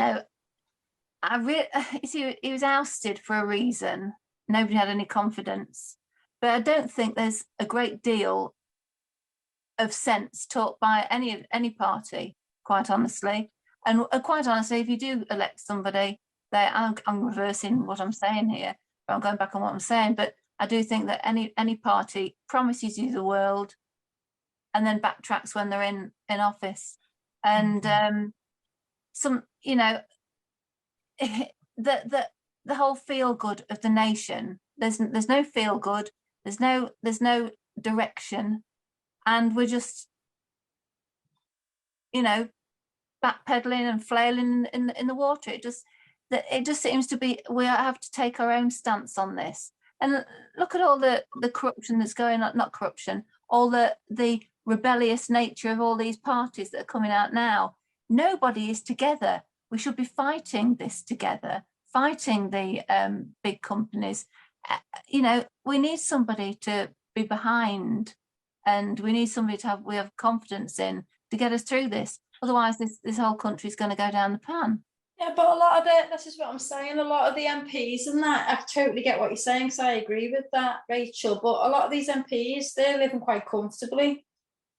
was ousted for a reason. Nobody had any confidence, but I don't think there's a great deal of sense taught by any party, quite honestly. And quite honestly, if you do elect somebody, I'm reversing what I'm saying here, but I'm going back on what I'm saying. But I do think that any party promises you the world and then backtracks when they're in office. And the whole feel good of the nation. There's no feel good. There's no direction, and we're just backpedaling and flailing in the water. It just seems to be we have to take our own stance on this. And look at all the corruption that's going on. Not corruption. All the rebellious nature of all these parties that are coming out now. Nobody is together. We should be fighting this together, fighting the big companies. We need somebody to be behind, and we need somebody we have confidence in to get us through this. Otherwise, this whole country is going to go down the pan. Yeah, but a lot of this is what I'm saying. A lot of the MPs and that, I totally get what you're saying, because I agree with that, Rachel. But a lot of these MPs, they're living quite comfortably.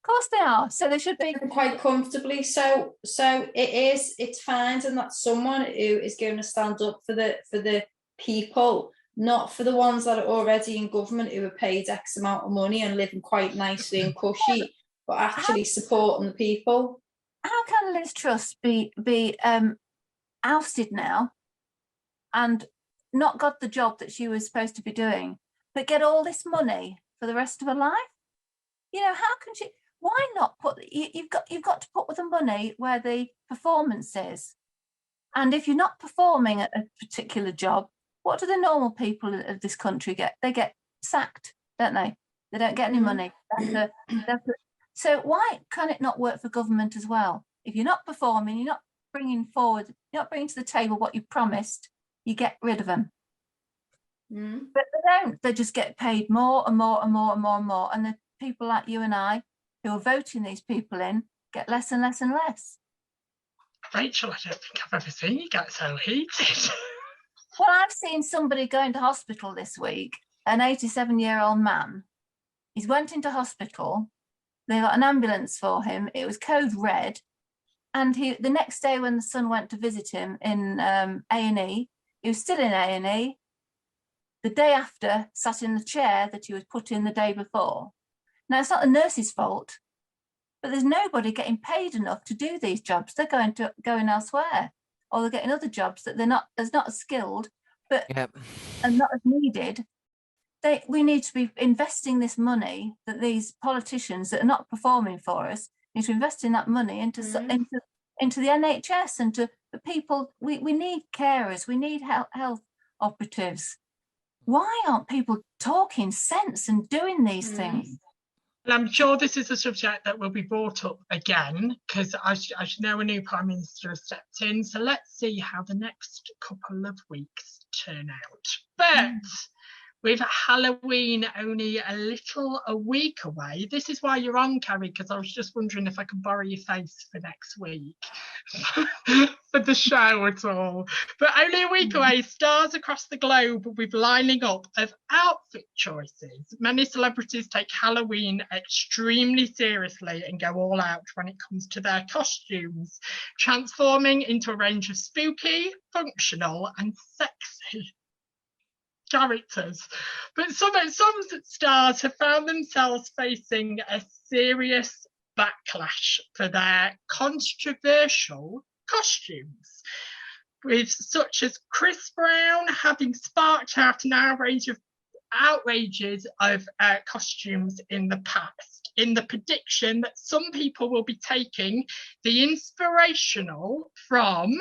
Of course they are. So they should be quite comfortably. So it's fine, and that's someone who is going to stand up for the people, not for the ones that are already in government who are paid X amount of money and living quite nicely and cushy, but actually supporting the people. How can Liz Truss be ousted now and not got the job that she was supposed to be doing, but get all this money for the rest of her life? How can she? Why not put? You've got to put the money where the performance is. And if you're not performing at a particular job, what do the normal people of this country get? They get sacked, don't they? They don't get any money. So why can it not work for government as well? If you're not performing, you're not bringing forward, you're not bringing to the table what you promised, you get rid of them. But they don't. They just get paid more and more and more and more and more. And the people like you and I, who are voting these people in, get less and less and less. Rachel, I don't think I've ever seen you get so heated. Well, I've seen somebody go into hospital this week, an 87-year-old man. He went into hospital. They got an ambulance for him. It was code red. And the next day when the son went to visit him in A&E, he was still in A&E. The day after, sat in the chair that he was put in the day before. Now, it's not the nurse's fault, but there's nobody getting paid enough to do these jobs. They're going elsewhere, or they're getting other jobs that they're not as skilled, but and not as needed. We need to be investing this money that these politicians that are not performing for us need to invest in that money into the NHS and to the people. We need carers. We need health operatives. Why aren't people talking sense and doing these things? Well, I'm sure this is a subject that will be brought up again, because as you know, a new Prime Minister has stepped in. So let's see how the next couple of weeks turn out. But with Halloween only a week away, this is why you're on, Carrie, because I was just wondering if I could borrow your face for next week for the show at all. But only a week away, stars across the globe will be lining up of outfit choices. Many celebrities take Halloween extremely seriously and go all out when it comes to their costumes, transforming into a range of spooky, functional and sexy characters. But some stars have found themselves facing a serious backlash for their controversial costumes, with such as Chris Brown having sparked out an outrages of costumes in the past. in the prediction that some people will be taking the inspiration, from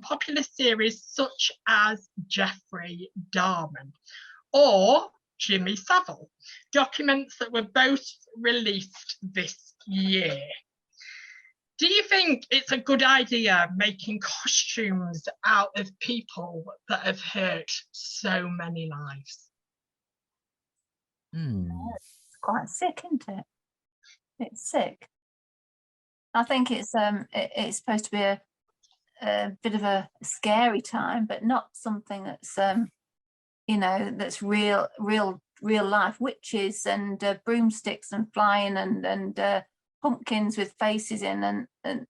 popular series such as Jeffrey Dahmer or Jimmy Savile, documents that were both released this year. Do you think it's a good idea making costumes out of people that have hurt so many lives? It's quite sick, isn't it? It's sick. I think it's supposed to be a bit of a scary time, but not something that's that's real life. Witches and broomsticks and flying and pumpkins with faces in, and if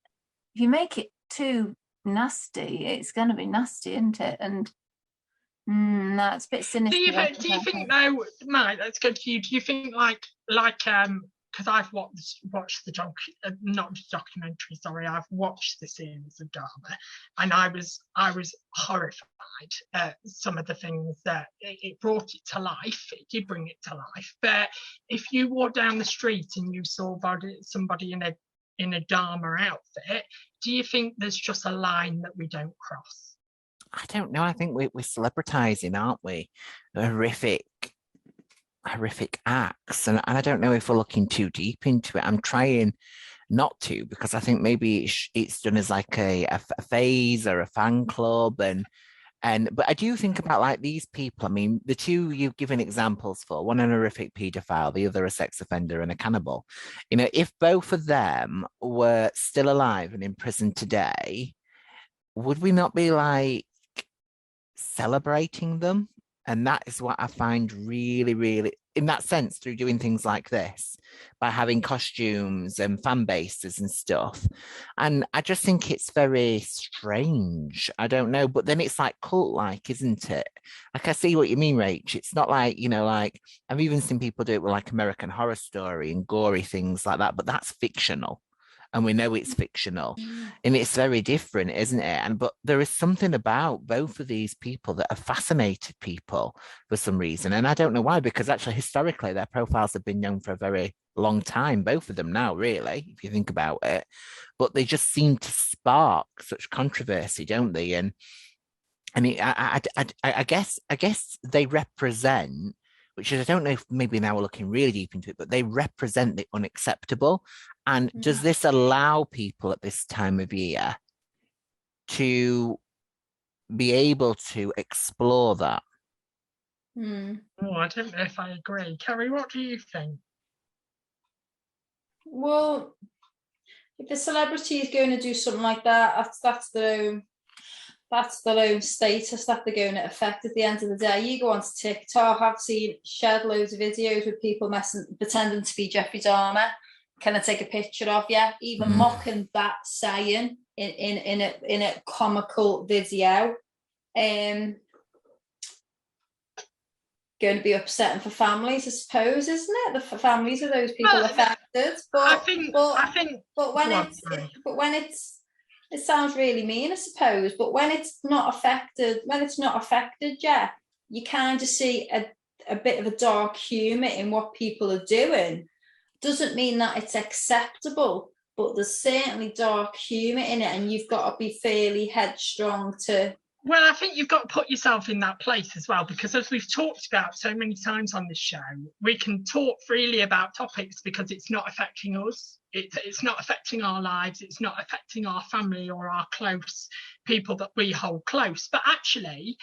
you make it too nasty, it's going to be nasty, isn't it? And that's a bit sinister. Do you think though, Mike, let's go to you. Do you think like because I've watched the not documentary, sorry, I've watched the series of Dahmer, and I was horrified at some of the things that it brought it to life. It did bring it to life. But if you walk down the street and you saw somebody in a Dahmer outfit, do you think there's just a line that we don't cross? I don't know. I think we're celebritizing, aren't we? Horrific acts, and I don't know if we're looking too deep into it. I'm trying not to, because I think maybe it's done as like a phase or a fan club, but I do think about like these people. I mean, the two you've given examples for, one an horrific paedophile, the other a sex offender and a cannibal. If both of them were still alive and in prison today, would we not be like celebrating them? And that is what I find really, really, in that sense, through doing things like this, by having costumes and fan bases and stuff. And I just think it's very strange. I don't know. But then it's like cult-like, isn't it? Like, I see what you mean, Rach. It's not like, like, I've even seen people do it with like American Horror Story and gory things like that, but that's fictional. And we know it's fictional, and it's very different, isn't it? But there is something about both of these people that have fascinated people for some reason, and I don't know why. Because actually, historically, their profiles have been known for a very long time. Both of them now, really, if you think about it. But they just seem to spark such controversy, don't they? And I guess they represent, which is, I don't know if maybe now we're looking really deep into it, but they represent the unacceptable. And does this allow people at this time of year to be able to explore that? Oh, I don't know if I agree. Carrie, what do you think? Well, if a celebrity is going to do something like that, that's their own status that they're going to affect at the end of the day. You go onto TikTok, I've seen shared loads of videos with people pretending to be Jeffrey Dahmer. Can I take a picture of you? Even mocking that saying in a comical video. Going to be upsetting for families, I suppose, isn't it? The families of those people affected. But when it's it sounds really mean, I suppose, but when it's not affected, yeah, you kind of see a bit of a dark humour in what people are doing. Doesn't mean that it's acceptable, but there's certainly dark humour in it, and you've got to be fairly headstrong to... Well, I think you've got to put yourself in that place as well, because as we've talked about so many times on this show, we can talk freely about topics because it's not affecting us. It's not affecting our lives. It's not affecting our family or our close people that we hold close. But actually,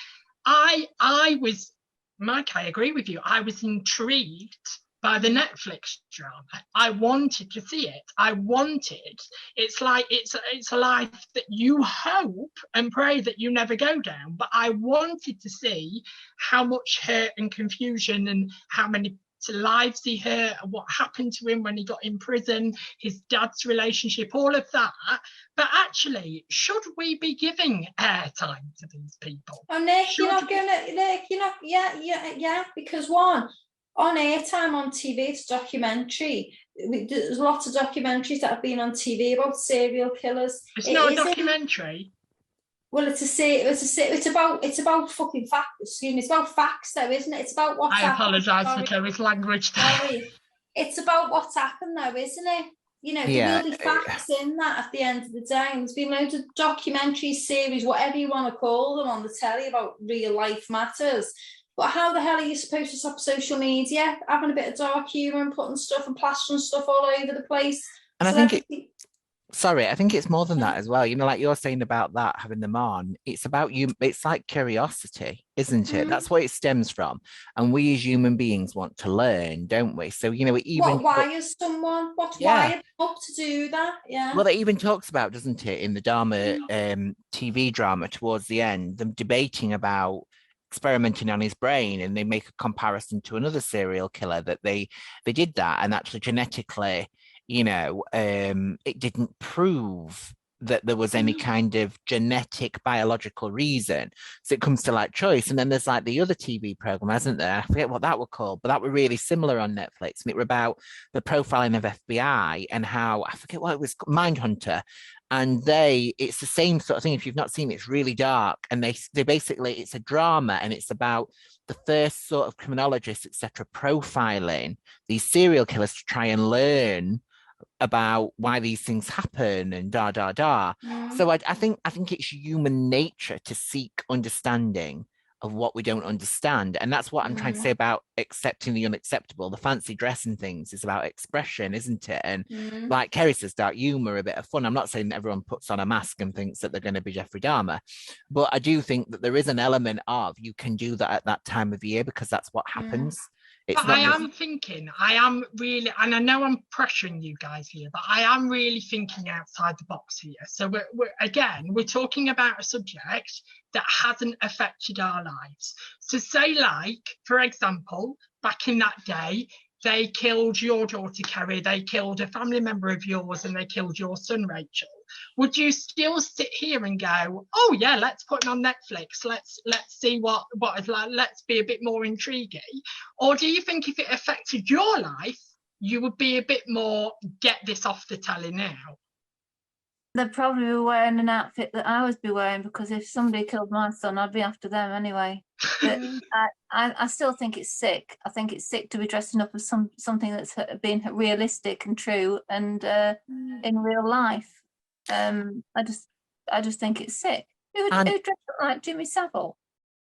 Mike, I agree with you. I was intrigued by the Netflix drama. I wanted to see it. It's like it's a life that you hope and pray that you never go down. But I wanted to see how much hurt and confusion and how many lives he hurt and what happened to him when he got in prison, his dad's relationship, all of that. But actually, should we be giving airtime to these people? Oh, Nick, you're not, because one, on airtime on TV, it's a documentary. There's lots of documentaries that have been on TV about serial killers. It's not a documentary. Well, it's about fucking facts. Excuse me, it's about facts, though, isn't it? It's about what's I apologise for Kerry's language. Sorry. it's about what's happened though, isn't it? You know, Yeah, there will be facts in that at the end of the day. And there's been loads of documentaries, series, whatever you want to call them, on the telly about real life matters. But how the hell are you supposed to stop social media having a bit of dark humour and putting stuff and plastering stuff all over the place? and I think it's more than that as well. You know, like you're saying about that, having them on, it's about you. It's like curiosity, isn't it? That's what it stems from. And we as human beings want to learn, don't we? So, you know, why is someone, why are they up to do that? Yeah. Well, it even talks about, doesn't it, in the Dharma TV drama towards the end, them debating about experimenting on his brain, and they make a comparison to another serial killer that they did that, and actually genetically, you know, it didn't prove that there was any kind of genetic biological reason. So it comes to like choice. And then there's like the other TV program, hasn't there? I forget what that were called, but that were really similar on Netflix. And it were about the profiling of FBI and how, I forget what it was, Mindhunter. And it's the same sort of thing. If you've not seen it, it's really dark. And they basically, it's a drama, and it's about the first sort of criminologists, etc., profiling these serial killers to try and learn about why these things happen and So I think it's human nature to seek understanding of what we don't understand, and that's what I'm trying to say about accepting the unacceptable. The fancy dress and things is about expression, isn't it? And like Kerry says, dark humor, a bit of fun. I'm not saying that everyone puts on a mask and thinks that they're going to be Jeffrey Dahmer, but I do think that there is an element of you can do that at that time of year because that's what happens. But I am thinking, I am really, and I know I'm pressuring you guys here, but I am really thinking outside the box here. So we're talking about a subject that hasn't affected our lives. So say, like, for example, back in that day, they killed your daughter Kerry, they killed a family member of yours, and they killed your son Rachel. Would you still sit here and go, oh yeah, let's put it on Netflix, let's see what is like, let's be a bit more intriguing? Or do you think if it affected your life, you would be a bit more, get this off the telly now? They'd probably be wearing an outfit that I would be wearing, because if somebody killed my son, I'd be after them anyway. But I still think it's sick. I think it's sick to be dressing up as something that's been realistic and true and in real life. I just think it's sick. Who dressed up like Jimmy Savile?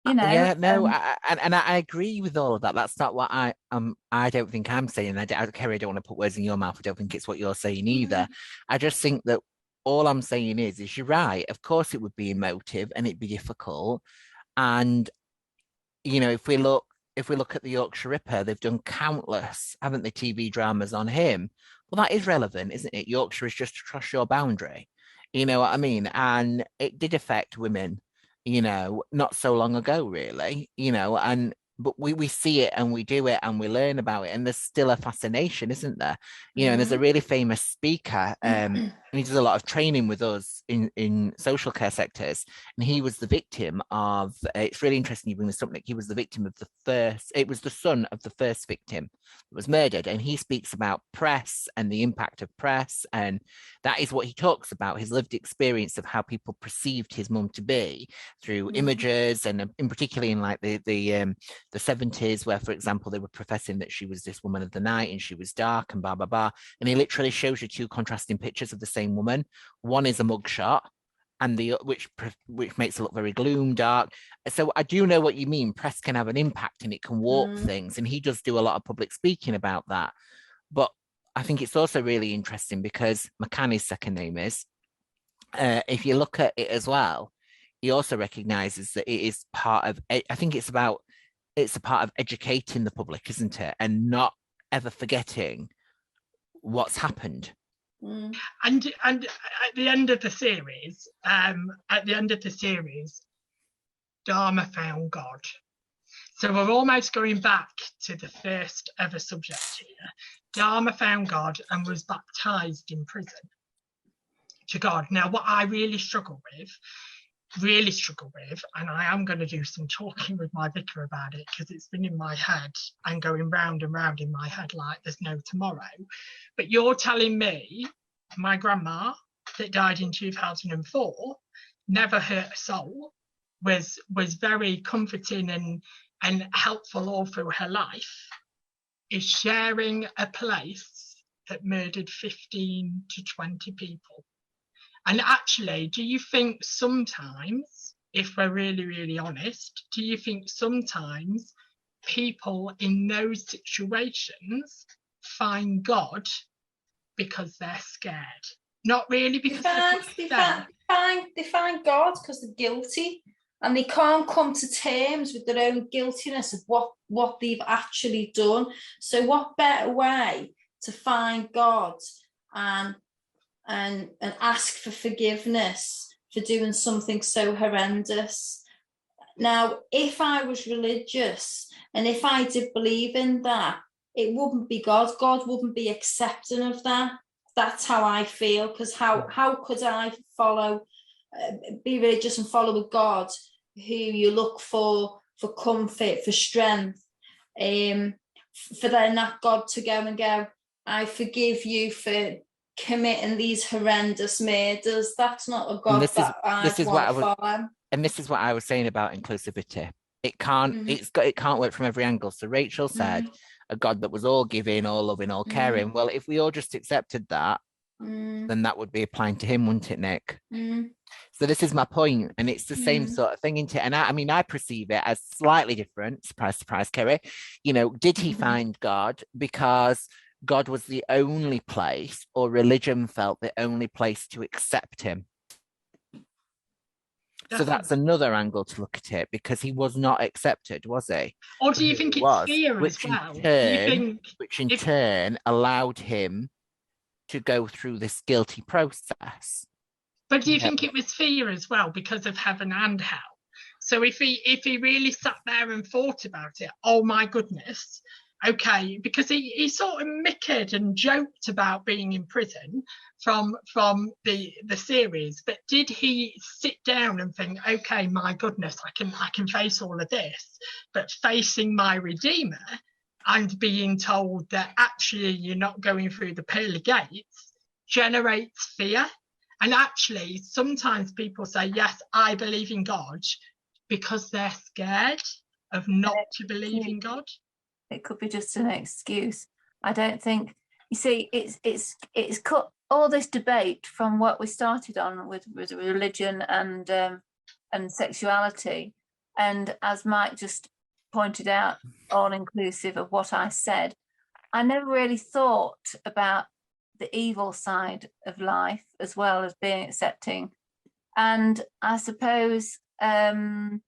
You know. Yeah, no, I agree with all of that. That's not what I don't think I'm saying. Kerry, I don't want to put words in your mouth. I don't think it's what you're saying either. I just think that all I'm saying is you're right. Of course, it would be emotive and it'd be difficult. And you know, if we look at the Yorkshire Ripper, they've done countless, haven't they, TV dramas on him? Well, that is relevant, isn't it? Yorkshire is just across your boundary. You know what I mean? And it did affect women, you know, not so long ago, really, you know, but we see it and we do it and we learn about it, and there's still a fascination, isn't there? You know, and there's a really famous speaker, and he does a lot of training with us in social care sectors, and he was the victim of, it's really interesting you bring this up, Nick, he was the victim of it was the son of the first victim that was murdered, and he speaks about press and the impact of press, and that is what he talks about, his lived experience of how people perceived his mum to be through images, and in particularly in like the 70s, where, for example, they were professing that she was this woman of the night and she was dark and blah, blah, blah. And he literally shows you two contrasting pictures of the same woman. One is a mugshot, and which makes it look very gloom, dark. So I do know what you mean. Press can have an impact and it can warp things. And he does do a lot of public speaking about that. But I think it's also really interesting because McCanny's second name is, if you look at it as well, he also recognizes that it is part of, I think it's a part of educating the public, isn't it? And not ever forgetting what's happened. And at the end of the series, Dharma found God. So we're almost going back to the first ever subject here. Dharma found God and was baptized in prison to God. Now, what I really struggle with, and I am going to do some talking with my vicar about it because it's been in my head and going round and round in my head like there's no tomorrow. But you're telling me my grandma that died in 2004 never hurt a soul, was very comforting and helpful all through her life. is sharing a place that murdered 15 to 20 people. And actually, do you think sometimes, if we're really, really honest, do you think sometimes people in those situations find God because they're scared? Not really because they find God because they're guilty, and they can't come to terms with their own guiltiness of what they've actually done. So what better way to find God and ask for forgiveness for doing something so horrendous? Now, if I was religious and if I did believe in that, it wouldn't be God. God wouldn't be accepting of that. That's how I feel, because how could I be religious and follow a God who you look for comfort, for strength, for then that God to go and go, I forgive you for committing these horrendous murders. That's not a God I want to follow. And this is what I was saying about inclusivity. It can't work from every angle. So Rachel said a God that was all giving, all loving, all caring. Well, if we all just accepted that, then that would be applying to him, wouldn't it, Nick? So this is my point, and it's the same sort of thing, isn't it? And I perceive it as slightly different. Surprise, surprise, Kerry. Did he find God because God was the only place, or religion felt the only place to accept him? So that's another angle to look at it, because he was not accepted, was he? Or do you think it's fear as well? Which in turn allowed him to go through this guilty process. But do you think it was fear as well, because of heaven and hell? So if he really sat there and thought about it, oh my goodness, okay, because he sort of mickered and joked about being in prison from the series, but did he sit down and think, okay, my goodness, I can face all of this, but facing my Redeemer and being told that actually you're not going through the pearly gates generates fear? And actually, sometimes people say, yes, I believe in God, because they're scared of not to believe in God. It could be just an excuse. I don't think, you see, it's cut all this debate from what we started on with religion and sexuality. And as Mike just pointed out, all inclusive of what I said, I never really thought about the evil side of life as well as being accepting. And I suppose my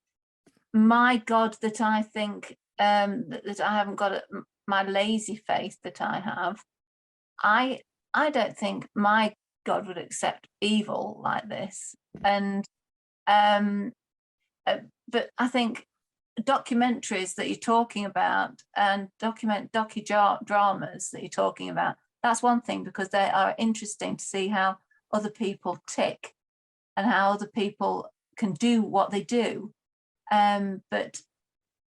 God that I think that I haven't got my lazy faith that I have, I don't think my God would accept evil like this. And but I think documentaries that you're talking about and docudramas that you're talking about, that's one thing, because they are interesting to see how other people tick and how other people can do what they do. But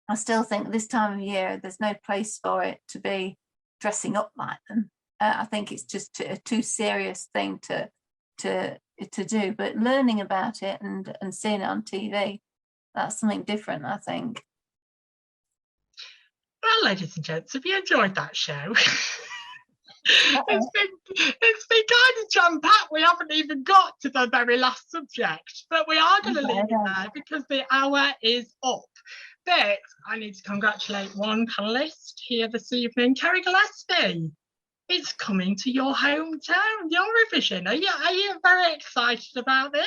I still think this time of year, there's no place for it to be dressing up like them. I think it's just a too serious thing to do. But learning about it and seeing it on TV, that's something different, I think. Well, ladies and gents, have you enjoyed that show? It's been kind of jam-packed. We haven't even got to the very last subject, but we are going to leave it there because the hour is up. But I need to congratulate one panellist here this evening, Kerry Gillespie. It's coming to your hometown, Eurovision. Are you very excited about this?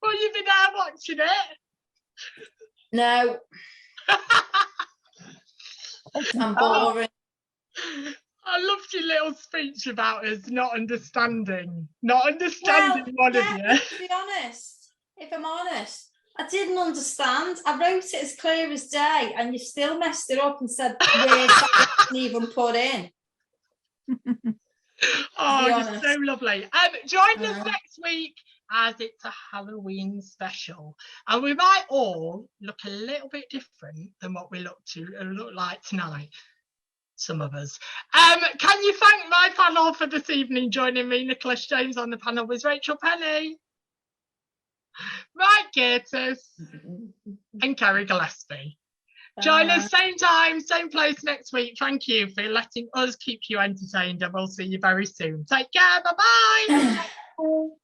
Well, you've been there watching it? No. I'm boring. I loved your little speech about us not understanding one of you. To be honest, if I'm honest, I didn't understand. I wrote it as clear as day, and you still messed it up and said words I didn't even put in. Oh, you're so lovely. Join us next week, as it's a Halloween special, and we might all look a little bit different than what we look like tonight. Some of us. Can you thank my panel for this evening? Joining me, Nicholas James, on the panel with Rachel Penny. Right, Curtis and Carrie Gillespie. Join us same time, same place next week. Thank you for letting us keep you entertained, and we'll see you very soon. Take care. Bye-bye.